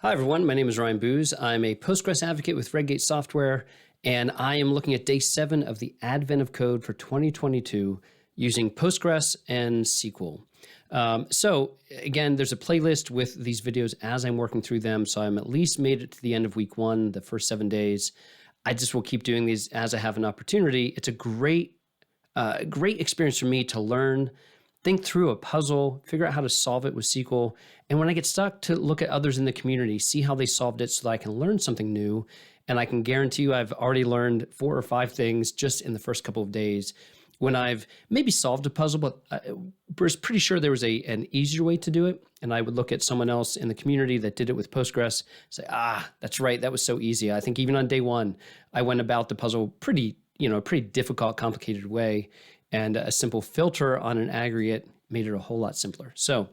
Hi, everyone. My name is Ryan Booz. I'm a Postgres advocate with Redgate Software, and I am looking at day 7 of the Advent of Code for 2022 using Postgres and SQL. So again, there's a playlist with these videos as I'm working through them. So I'm at least made it to the end of week 1, the first 7 days. I just will keep doing these as I have an opportunity. It's a great experience for me to learn, think through a puzzle, figure out how to solve it with SQL. And when I get stuck, to look at others in the community, see how they solved it so that I can learn something new. And I can guarantee you I've already learned 4 or 5 things just in the first couple of days when I've maybe solved a puzzle, but I was pretty sure there was an easier way to do it. And I would look at someone else in the community that did it with Postgres, say, that's right, that was so easy. I think even on day 1, I went about the puzzle pretty difficult, complicated way. And a simple filter on an aggregate made it a whole lot simpler. So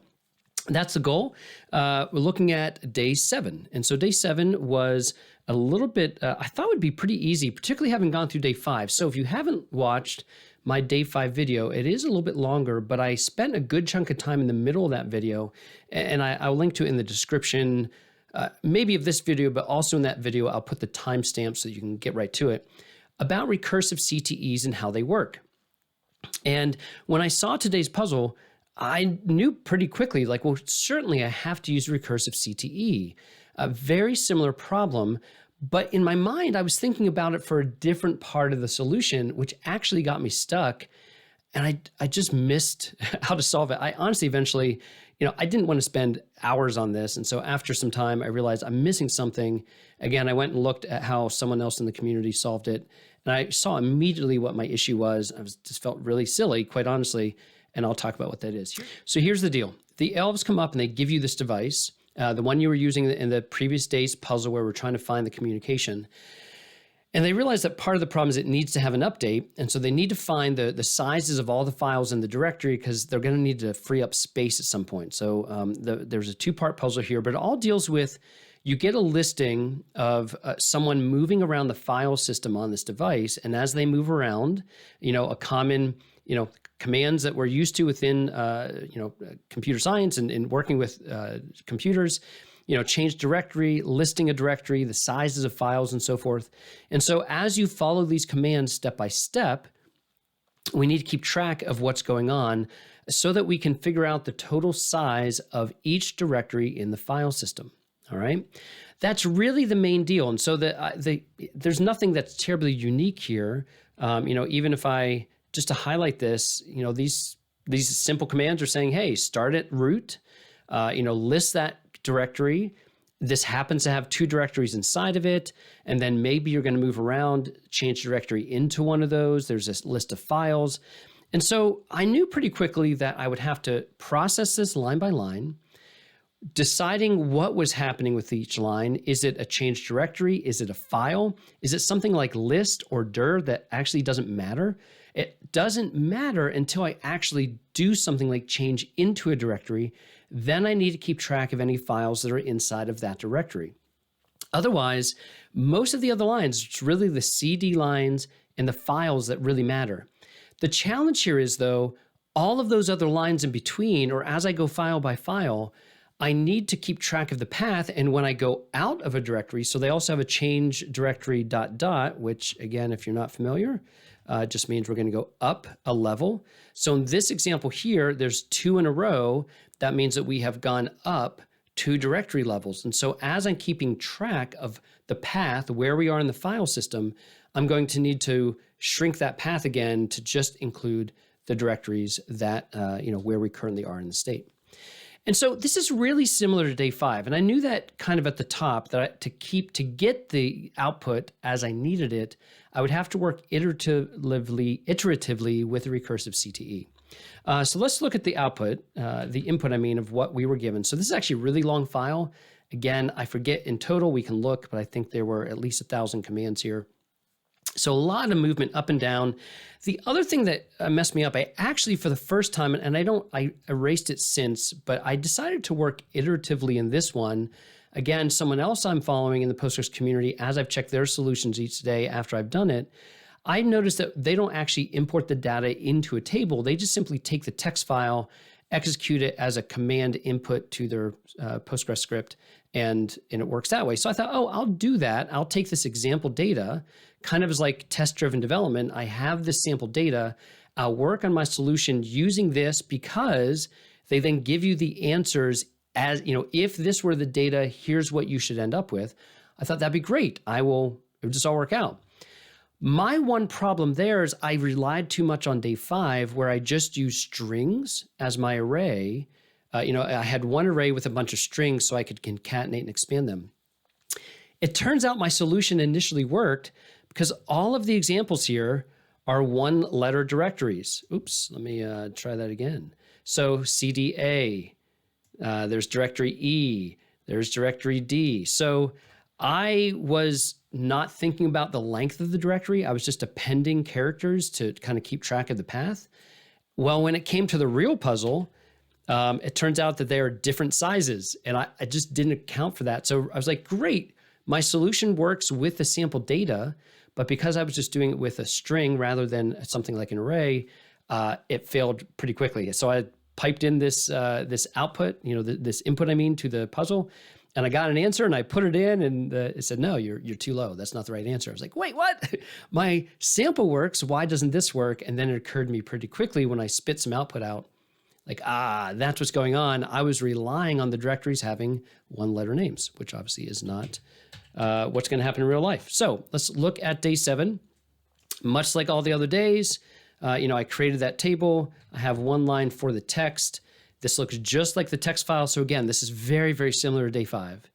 that's the goal. We're looking at day 7. And so day 7 was a little bit, I thought would be pretty easy, particularly having gone through day 5. So if you haven't watched my day 5 video, it is a little bit longer, but I spent a good chunk of time in the middle of that video. And I'll link to it in the description, maybe of this video, but also in that video, I'll put the timestamp so you can get right to it, about recursive CTEs and how they work. And when I saw today's puzzle, I knew pretty quickly, well, certainly I have to use recursive CTE, a very similar problem. But in my mind, I was thinking about it for a different part of the solution, which actually got me stuck. And I just missed how to solve it. I honestly, eventually, I didn't want to spend hours on this. And so after some time, I realized I'm missing something. Again, I went and looked at how someone else in the community solved it. And I saw immediately what my issue was. I just felt really silly, quite honestly. And I'll talk about what that is. So here's the deal. The elves come up and they give you this device, the one you were using in the previous day's puzzle where we're trying to find the communication. And they realize that part of the problem is it needs to have an update. And so they need to find the sizes of all the files in the directory because they're going to need to free up space at some point. So there's a 2-part puzzle here, but it all deals with, you get a listing of someone moving around the file system on this device. And as they move around, a common, commands that we're used to within, computer science and working with computers, change directory, listing a directory, the sizes of files and so forth. And so as you follow these commands step by step, we need to keep track of what's going on so that we can figure out the total size of each directory in the file system. All right. That's really the main deal. And so there's nothing that's terribly unique here. Even if I, just to highlight this, these simple commands are saying, hey, start at root, list that directory. This happens to have 2 directories inside of it. And then maybe you're going to move around, change directory into one of those. There's this list of files. And so I knew pretty quickly that I would have to process this line by line, deciding what was happening with each line. Is it a change directory? Is it a file? Is it something like list or dir that actually doesn't matter? It doesn't matter until I actually do something like change into a directory. Then I need to keep track of any files that are inside of that directory. Otherwise, most of the other lines, it's really the CD lines and the files that really matter. The challenge here is, though, all of those other lines in between, or as I go file by file, I need to keep track of the path. And when I go out of a directory, so they also have a change directory ... which again, if you're not familiar, just means we're going to go up a level. So in this example here, there's 2 in a row. That means that we have gone up 2 directory levels. And so as I'm keeping track of the path, where we are in the file system, I'm going to need to shrink that path again to just include the directories that, where we currently are in the state. And so this is really similar to day 5. And I knew that kind of at the top, that to get the output as I needed it, I would have to work iteratively with a recursive CTE. So let's look at the output, the input, of what we were given. So this is actually a really long file. Again, I forget in total, we can look, but I think there were at least 1,000 commands here. So a lot of movement up and down. The other thing that messed me up, I actually, for the first time, and I erased it since, but I decided to work iteratively in this one. Again, someone else I'm following in the Postgres community, as I've checked their solutions each day after I've done it, I noticed that they don't actually import the data into a table. They just simply take the text file execute it as a command input to their Postgres script, and it works that way. So I thought, oh, I'll do that. I'll take this example data, kind of as like test-driven development. I have this sample data. I'll work on my solution using this because they then give you the answers as, if this were the data, here's what you should end up with. I thought that'd be great. It would just all work out. My one problem there is I relied too much on day 5 where I just used strings as my array. I had one array with a bunch of strings so I could concatenate and expand them. It turns out my solution initially worked because all of the examples here are one-letter directories. Oops, let me try that again. So CDA, there's directory E, there's directory D. So I was not thinking about the length of the directory. I was just appending characters to kind of keep track of the path. Well, when it came to the real puzzle, it turns out that they are different sizes, and I just didn't account for that. So I was like, great, my solution works with the sample data, but because I was just doing it with a string rather than something like an array, it failed pretty quickly. So I piped in this output, this input, to the puzzle, and I got an answer, and I put it in, and it said, no, you're too low. That's not the right answer. I was like, wait, what? My sample works. Why doesn't this work? And then it occurred to me pretty quickly when I spit some output out, like, that's what's going on. I was relying on the directories having one-letter names, which obviously is not what's going to happen in real life. So let's look at day 7. Much like all the other days, I created that table. I have one line for the text. This looks just like the text file. So again, this is very, very similar to day 5.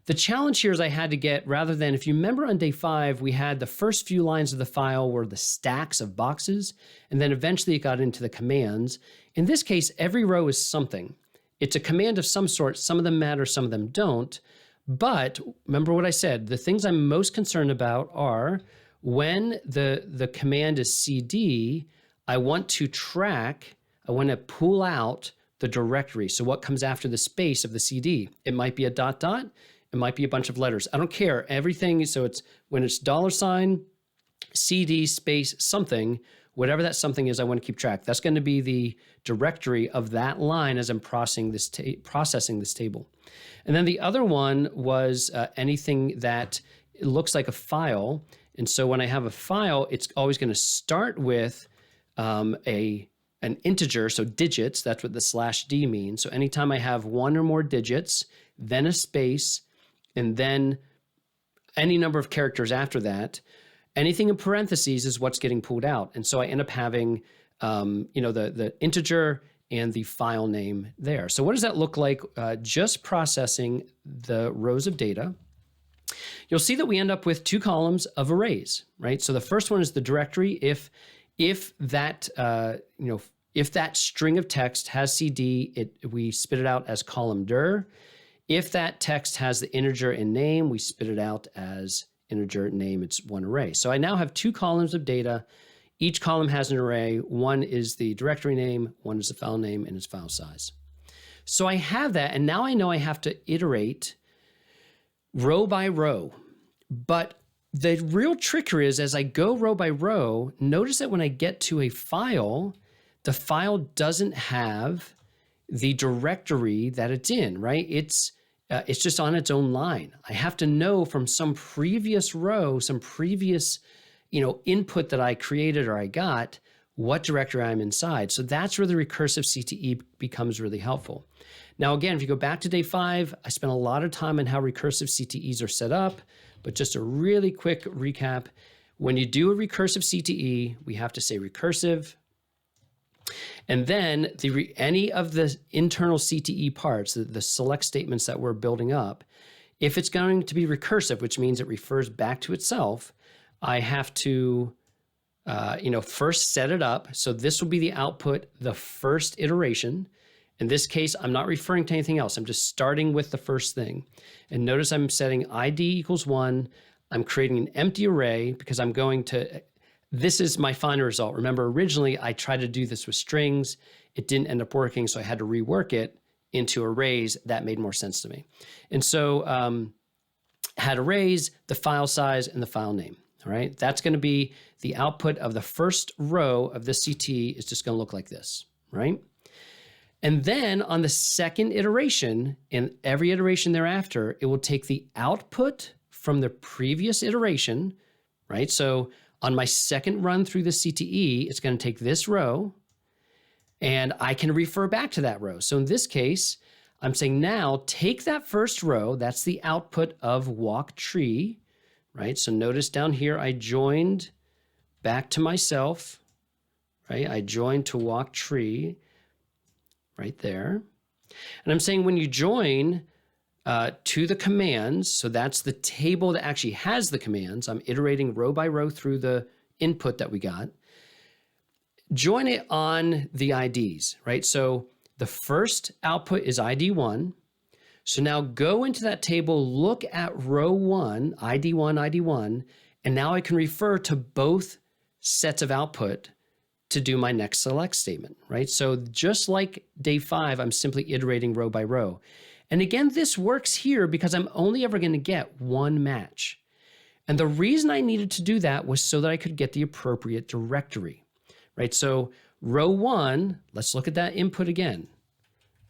The challenge here is I had to get, rather than, if you remember on day 5, we had the first few lines of the file were the stacks of boxes, and then eventually it got into the commands. In this case, every row is something. It's a command of some sort. Some of them matter, some of them don't. But remember what I said, the things I'm most concerned about are when the command is cd, I want to pull out the directory. So what comes after the space of the cd? It might be a ... It might be a bunch of letters. I don't care. Everything, so it's when it's $, cd space something, whatever that something is, I want to keep track. That's going to be the directory of that line as I'm processing this table. And then the other one was anything that looks like a file. And so when I have a file, it's always going to start with an integer, so digits. That's what the /d means. So anytime I have one or more digits, then a space, and then any number of characters after that, anything in parentheses is what's getting pulled out. And so I end up having, the integer and the file name there. So what does that look like just processing the rows of data? You'll see that we end up with 2 columns of arrays, right? So the first one is the directory. If that string of text has cd, we spit it out as column dir. If that text has the integer and name, we spit it out as integer name. It's one array. So I now have 2 columns of data. Each column has an array. One is the directory name, one is the file name, and its file size. So I have that, and now I know I have to iterate row by row. But the real trick here is as I go row by row, notice that when I get to a file, the file doesn't have the directory that it's in, right? It's just on its own line. I have to know from some previous row, some previous, input that I created or I got, what directory I'm inside. So that's where the recursive CTE becomes really helpful. Now, again, if you go back to day 5, I spent a lot of time on how recursive CTEs are set up, but just a really quick recap. When you do a recursive CTE, we have to say recursive. And then any of the internal CTE parts, the select statements that we're building up, if it's going to be recursive, which means it refers back to itself, I have to first set it up. So this will be the output, the first iteration. In this case, I'm not referring to anything else. I'm just starting with the first thing. And notice I'm setting ID equals 1. I'm creating an empty array because I'm going to... This is my final result. Remember, originally I tried to do this with strings. It didn't end up working, so I had to rework it into arrays. That made more sense to me. And so had arrays, the file size, and the file name. All right, that's going to be the output of the first row of the CT is just going to look like this, right? And then on the second iteration and every iteration thereafter, it will take the output from the previous iteration, right? So on my second run through the CTE, it's going to take this row and I can refer back to that row. So in this case, I'm saying now take that first row, that's the output of walk tree, right? So notice down here, I joined back to myself, right? I joined to walk tree right there. And I'm saying when you join to the commands, so that's the table that actually has the commands. I'm iterating row by row through the input that we got. Join it on the IDs, right? So the first output is ID 1. So now go into that table, look at row 1, ID 1, ID 1, and now I can refer to both sets of output to do my next select statement, right? So just like day 5, I'm simply iterating row by row. And again, this works here because I'm only ever going to get one match. And the reason I needed to do that was so that I could get the appropriate directory, right? So row 1, let's look at that input again,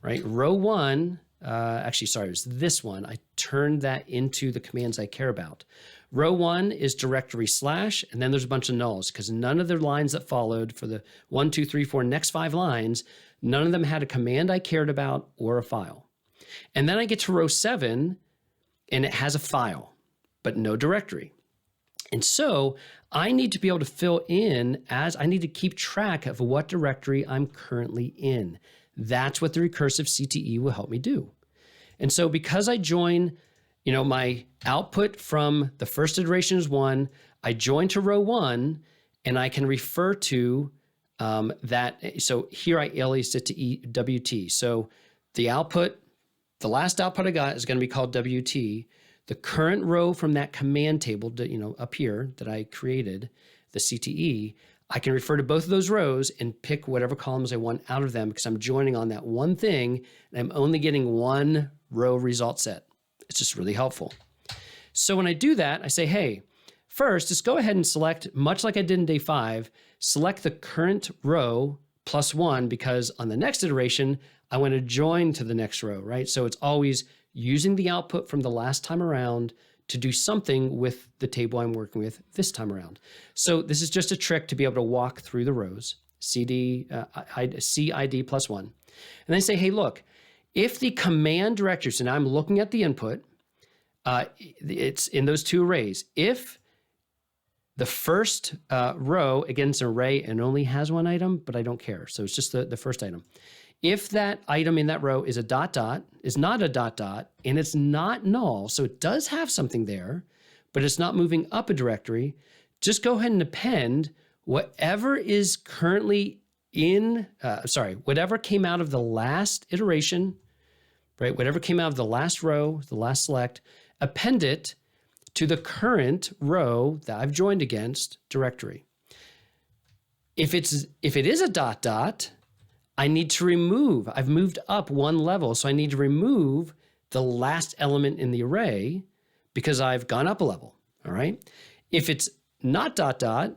right? Row 1, actually, sorry, it was this one. I turned that into the commands I care about. Row 1 is directory /, and then there's a bunch of nulls because none of the lines that followed for the 1, 2, 3, 4 next 5 lines, none of them had a command I cared about or a file. And then I get to row 7 and it has a file, but no directory. And so I need to be able to fill in as I need to keep track of what directory I'm currently in. That's what the recursive CTE will help me do. And so because I join, my output from the first iteration is 1, I join to row 1 and I can refer to that. So here I aliased it to WT. So the output, the last output I got is going to be called WT. The current row from that command table, up here that I created, the CTE, I can refer to both of those rows and pick whatever columns I want out of them because I'm joining on that one thing and I'm only getting one row result set. It's just really helpful. So when I do that, I say, hey, first, just go ahead and select, much like I did in day 5, select the current row +1 because on the next iteration, I want to join to the next row, right? So it's always using the output from the last time around to do something with the table I'm working with this time around. So this is just a trick to be able to walk through the rows, CID +1. And then say, hey, look, if the command directory, so now I'm looking at the input, it's in those two arrays. If the first row, again, it's an array and only has one item, but I don't care. So it's just the first item. If that item in that row is a ... is not a ... and it's not null, so it does have something there, but it's not moving up a directory, just go ahead and append whatever is currently in, whatever came out of the last iteration, right? Whatever came out of the last row, the last select, append it to the current row that I've joined against directory. If it is a ... I need to remove, I've moved up one level, so I need to remove the last element in the array because I've gone up a level, all right? If it's not ... and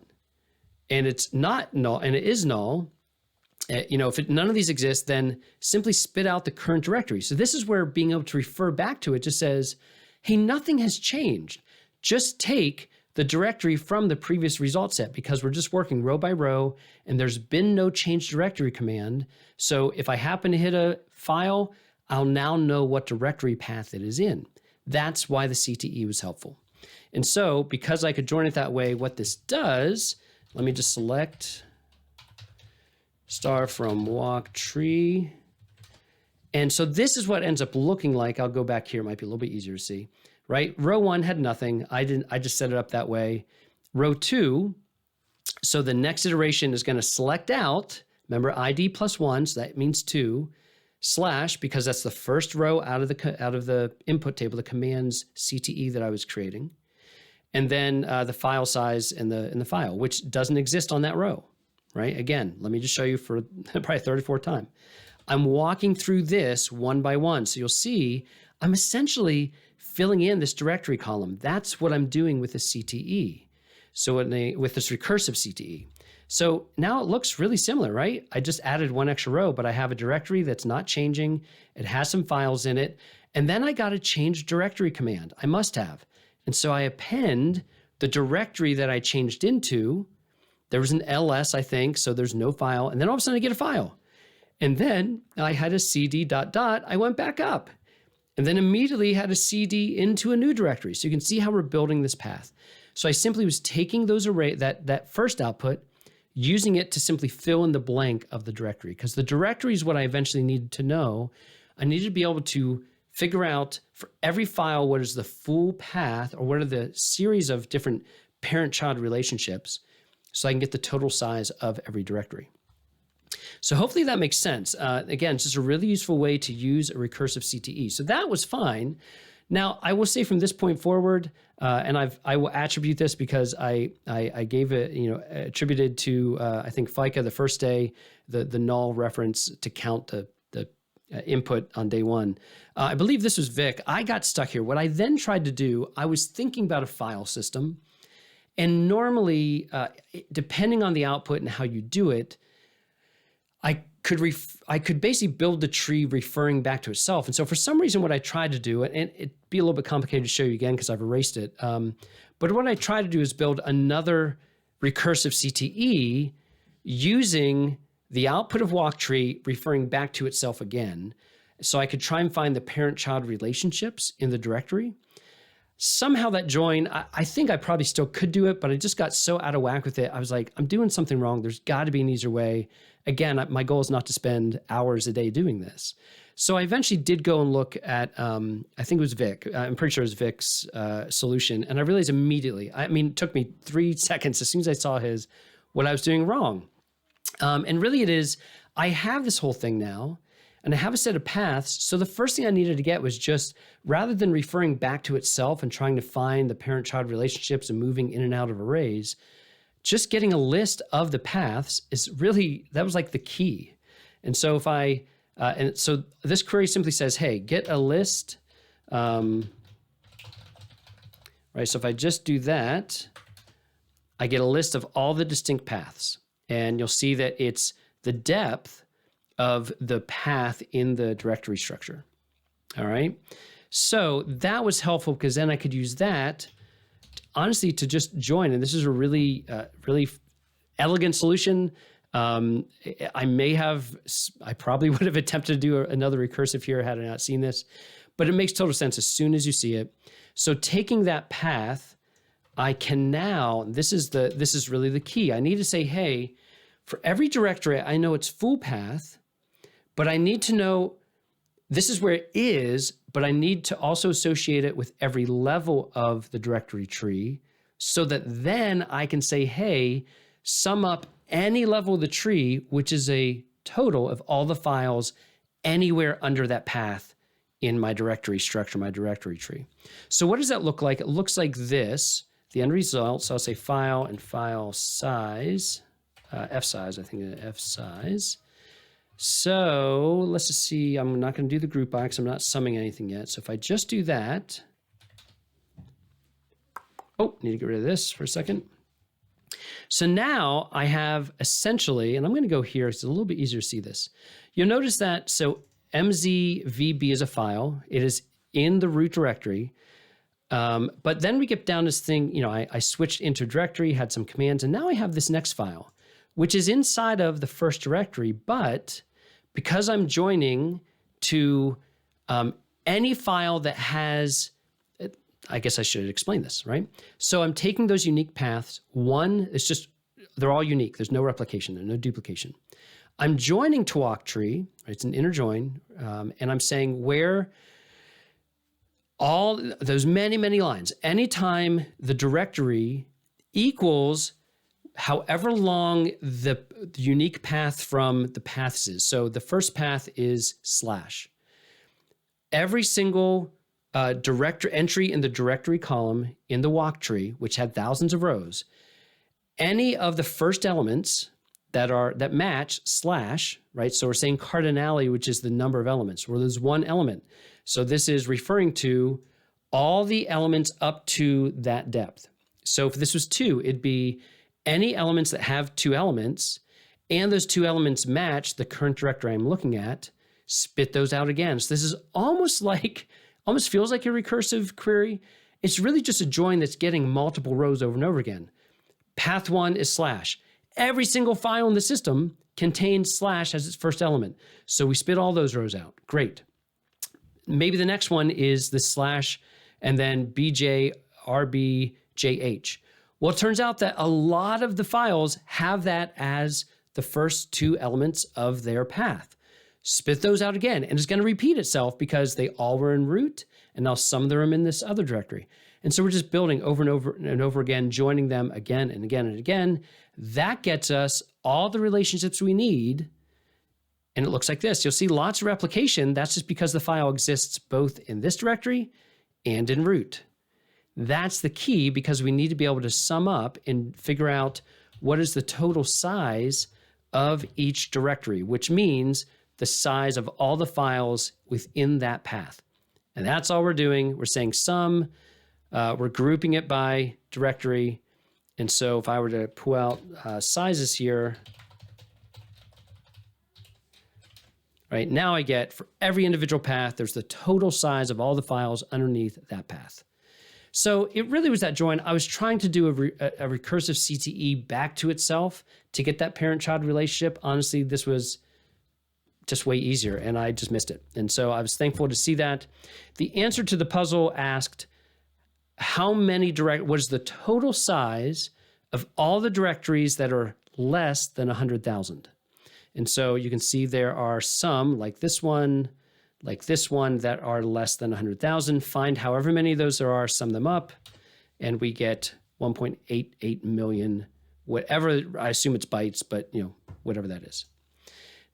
it's not null, and it is null, if none of these exist, then simply spit out the current directory. So this is where being able to refer back to it just says, hey, nothing has changed. Just take the directory from the previous result set because we're just working row by row and there's been no change directory command. So if I happen to hit a file, I'll now know what directory path it is in. That's why the CTE was helpful. And so because I could join it that way, what this does, let me just select star from walk tree. And so this is what ends up looking like. I'll go back here. It might be a little bit easier to see. Right? Row 1 had nothing. I just set it up that way. Row 2, so the next iteration is going to select out, remember ID +1, so that means 2, / because that's the first row out of the input table, the commands CTE that I was creating. And then the file size in the file, which doesn't exist on that row, right? Again, let me just show you for probably 34th time. I'm walking through this one by one. So you'll see I'm essentially filling in this directory column. That's what I'm doing with the CTE. So with this recursive CTE. So now it looks really similar, right? I just added one extra row, but I have a directory that's not changing. It has some files in it. And then I got a change directory command. I must have. And so I append the directory that I changed into. There was an ls, I think, so there's no file. And then all of a sudden I get a file. And then I had a cd ... I went back up. And then immediately had a cd into a new directory. So you can see how we're building this path. So I simply was taking those array, that first output, using it to simply fill in the blank of the directory, because the directory is what I eventually needed to know. I needed to be able to figure out for every file what is the full path, or what are the series of different parent-child relationships, so I can get the total size of every directory. So hopefully that makes sense. Again, it's just a really useful way to use a recursive CTE. So that was fine. Now, I will say from this point forward, and I will attribute this because I gave it, attributed to, I think, FICA the first day, the null reference to count the input on day one. I believe this was Vic. I got stuck here. What I then tried to do, I was thinking about a file system. And normally, depending on the output and how you do it, I could basically build the tree referring back to itself. And so for some reason, what I tried to do, and it'd be a little bit complicated to show you again because I've erased it, but what I tried to do is build another recursive CTE using the output of walk tree referring back to itself again. So I could try and find the parent-child relationships in the directory. Somehow that join, I think I probably still could do it, but I just got so out of whack with it. I was like, I'm doing something wrong. There's got to be an easier way. Again, my goal is not to spend hours a day doing this. So I eventually did go and look at, I think it was Vic. I'm pretty sure it was Vic's solution. And I realized immediately, it took me 3 seconds as soon as I saw his, what I was doing wrong. And really it is, I have this whole thing now, and I have a set of paths. So the first thing I needed to get was just, rather than referring back to itself and trying to find the parent-child relationships and moving in and out of arrays, just getting a list of the paths is really, that was like the key. And so if and so this query simply says, hey, get a list, right? So if I just do that, I get a list of all the distinct paths. And you'll see that it's the depth of the path in the directory structure. All right. So that was helpful because then I could use that honestly to just join. And this is a really, really elegant solution. I probably would have attempted to do another recursive here had I not seen this, but it makes total sense as soon as you see it. So taking that path, I can now, this is really the key. I need to say, hey, for every directory, I know its full path, but I need to know this is where it is, but I need to also associate it with every level of the directory tree so that then I can say, hey, sum up any level of the tree, which is a total of all the files anywhere under that path in my directory structure, my directory tree. So what does that look like? It looks like this, the end result. So I'll say file and file size, F size, I think F size. So let's just see, I'm not going to do the group by because I'm not summing anything yet. So if I just do that, need to get rid of this for a second. So now I have essentially, and I'm going to go here, it's a little bit easier to see this. You'll notice that, so mzvb is a file. It is in the root directory. But then we get down this thing, I switched into directory, had some commands, and now I have this next file, which is inside of the first directory. But because I'm joining to any file that has, I guess I should explain this, right? So I'm taking those unique paths. One, it's just, they're all unique. There's no replication, there's no duplication. I'm joining to walk tree, right? It's an inner join, and I'm saying where all those many, many lines, anytime the directory equals however long the unique path from the paths is. So the first path is /. Every single directory entry in the directory column in the walk tree, which had thousands of rows, any of the first elements that match /, right? So we're saying cardinality, which is the number of elements, where there's one element. So this is referring to all the elements up to that depth. So if this was 2, it'd be any elements that have 2 elements, and those 2 elements match the current directory I'm looking at, spit those out again. So this is almost feels like a recursive query. It's really just a join that's getting multiple rows over and over again. Path 1 is slash. Every single file in the system contains slash as its first element. So we spit all those rows out. Great. Maybe the next one is the slash and then bj rbjh. Well, it turns out that a lot of the files have that as the first 2 elements of their path. Spit those out again, and it's going to repeat itself because they all were in root, and now some of them are in this other directory. And so we're just building over and over and over again, joining them again and again and again. That gets us all the relationships we need, and it looks like this. You'll see lots of replication. That's just because the file exists both in this directory and in root. That's the key, because we need to be able to sum up and figure out what is the total size of each directory, which means the size of all the files within that path. And that's all we're doing. We're saying sum, we're grouping it by directory. And so if I were to pull out sizes here, right now I get for every individual path, there's the total size of all the files underneath that path. So it really was that join. I was trying to do a recursive CTE back to itself to get that parent-child relationship. Honestly, this was just way easier, and I just missed it. And so I was thankful to see that. The answer to the puzzle asked, what is the total size of all the directories that are less than 100,000? And so you can see there are some, like this one, that are less than 100,000. Find however many of those there are, sum them up, and we get 1.88 million, whatever, I assume it's bytes, but whatever that is.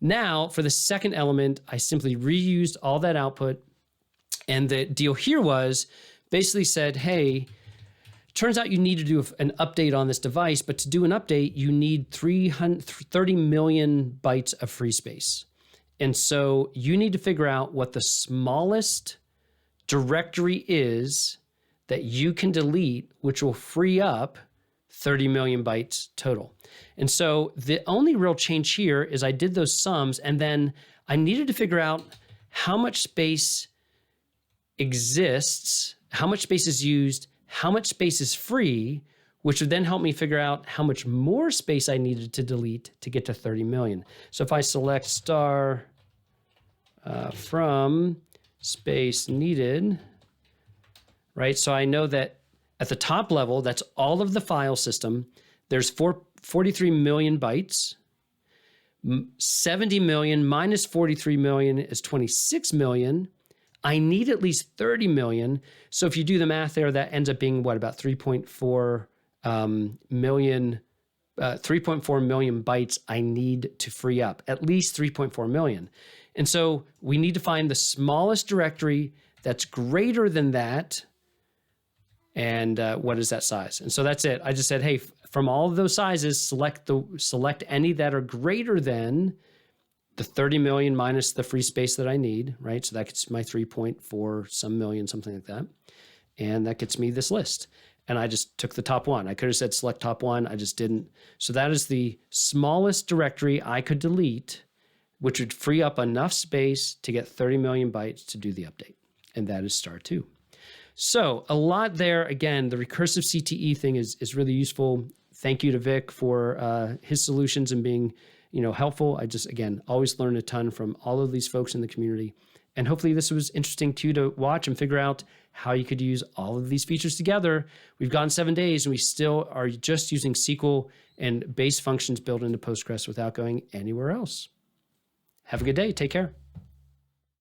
Now, for the second element, I simply reused all that output, and the deal here was basically said, hey, turns out you need to do an update on this device, but to do an update, you need 30 million bytes of free space. And so you need to figure out what the smallest directory is that you can delete, which will free up 30 million bytes total. And so the only real change here is I did those sums, and then I needed to figure out how much space exists, how much space is used, how much space is free, which would then help me figure out how much more space I needed to delete to get to 30 million. So if I select star from space needed, right? So I know that at the top level, that's all of the file system. There's 43 million bytes. 70 million minus 43 million is 26 million. I need at least 30 million. So if you do the math there, that ends up being what, about 3.4 million 3.4 million bytes I need to free up, at least 3.4 million. And so we need to find the smallest directory that's greater than that. And what is that size? And so that's it. I just said, hey, from all of those sizes, select any that are greater than the 30 million minus the free space that I need, right? So that gets my 3.4 some million, something like that. And that gets me this list. And I just took the top one. I could have said select top one. I just didn't. So that is the smallest directory I could delete, which would free up enough space to get 30 million bytes to do the update. And that is star 2. So a lot there. Again, the recursive CTE thing is really useful. Thank you to Vic for his solutions and being helpful. I just, again, always learn a ton from all of these folks in the community. And hopefully this was interesting to you to watch and figure out how you could use all of these features together. We've gone 7 days and we still are just using SQL and base functions built into Postgres without going anywhere else. Have a good day. Take care.